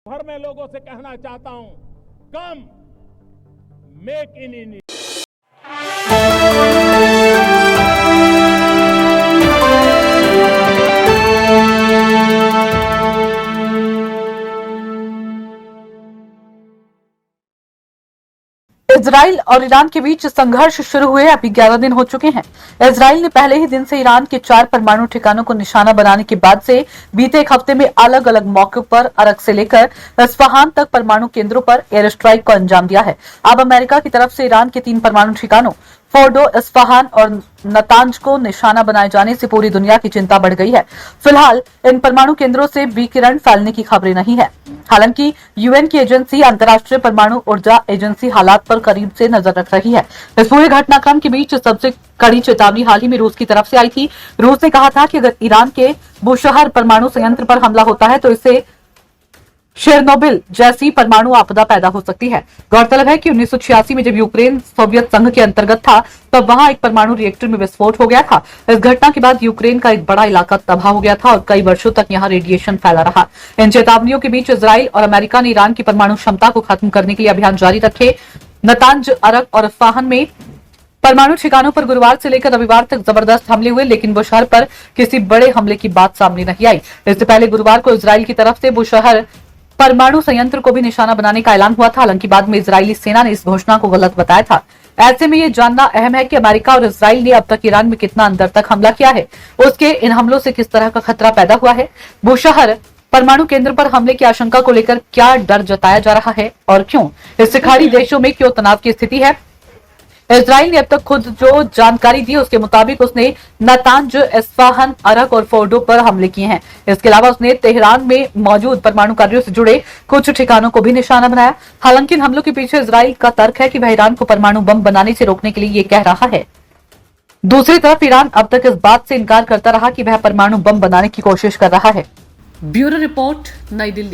भर में लोगों से कहना चाहता हूं, कम मेक इन इंडिया। इजराइल और ईरान के बीच संघर्ष शुरू हुए अभी 11 दिन हो चुके हैं। इजराइल ने पहले ही दिन से ईरान के 4 परमाणु ठिकानों को निशाना बनाने के बाद से बीते एक हफ्ते में अलग अलग मौकों पर अरक से लेकर इस्फहान तक परमाणु केंद्रों पर एयर स्ट्राइक को अंजाम दिया है। अब अमेरिका की तरफ से ईरान के 3 परमाणु ठिकानों फोर्डो, इस्फहान और नतांज को निशाना बनाए जाने से पूरी दुनिया की चिंता बढ़ गई है। फिलहाल इन परमाणु केंद्रों से विकिरण फैलने की खबरें नहीं है। हालांकि यूएन की एजेंसी अंतर्राष्ट्रीय परमाणु ऊर्जा एजेंसी हालात पर करीब से नजर रख रही है। इस पूरे घटनाक्रम के बीच सबसे कड़ी चेतावनी हाल ही में रूस की तरफ से आई थी। रूस ने कहा था कि अगर ईरान के बुशहर परमाणु संयंत्र पर हमला होता है तो इससे शेरनोबिल जैसी परमाणु आपदा पैदा हो सकती है। गौरतलब है कि 1986 में जब यूक्रेन सोवियत संघ के अंतर्गत था तब वहां एक परमाणु रिएक्टर में विस्फोट हो गया था। इस घटना के बाद यूक्रेन का एक बड़ा इलाका तबाह हो गया था और कई वर्षों तक यहां रेडिएशन फैला रहा। इन चेतावनियों के बीच इजराइल और अमेरिका ने ईरान की परमाणु क्षमता को खत्म करने के लिए अभियान जारी रखे। नतांज, अरक और इस्फहान में परमाणु ठिकानों पर गुरुवार से लेकर रविवार तक जबरदस्त हमले हुए, लेकिन बुशहर पर किसी बड़े हमले की बात सामने नहीं आई। इससे पहले गुरुवार को इजराइल की तरफ से बुशहर परमाणु संयंत्र को भी निशाना बनाने का ऐलान हुआ था। हालांकि बाद में इजरायली सेना ने इस घोषणा को गलत बताया था। ऐसे में ये जानना अहम है कि अमेरिका और इजराइल ने अब तक ईरान में कितना अंदर तक हमला किया है, उसके इन हमलों से किस तरह का खतरा पैदा हुआ है, बुशहर परमाणु केंद्र पर हमले की आशंका को लेकर क्या डर जताया जा रहा है और क्यों, इससे खाड़ी देशों में क्यों तनाव की स्थिति है। इजराइल ने अब तक खुद जो जानकारी दी उसके मुताबिक उसने नतांज, इस्फहान, अरक और फोर्डो पर हमले किए हैं। इसके अलावा उसने तेहरान में मौजूद परमाणु कार्यों से जुड़े कुछ ठिकानों को भी निशाना बनाया। हालांकि इन हमलों के पीछे इजराइल का तर्क है कि वह ईरान को परमाणु बम बनाने से रोकने के लिए ये कह रहा है। दूसरी तरफ ईरान अब तक इस बात से इनकार करता रहा कि वह परमाणु बम बनाने की कोशिश कर रहा है। ब्यूरो रिपोर्ट, नई दिल्ली।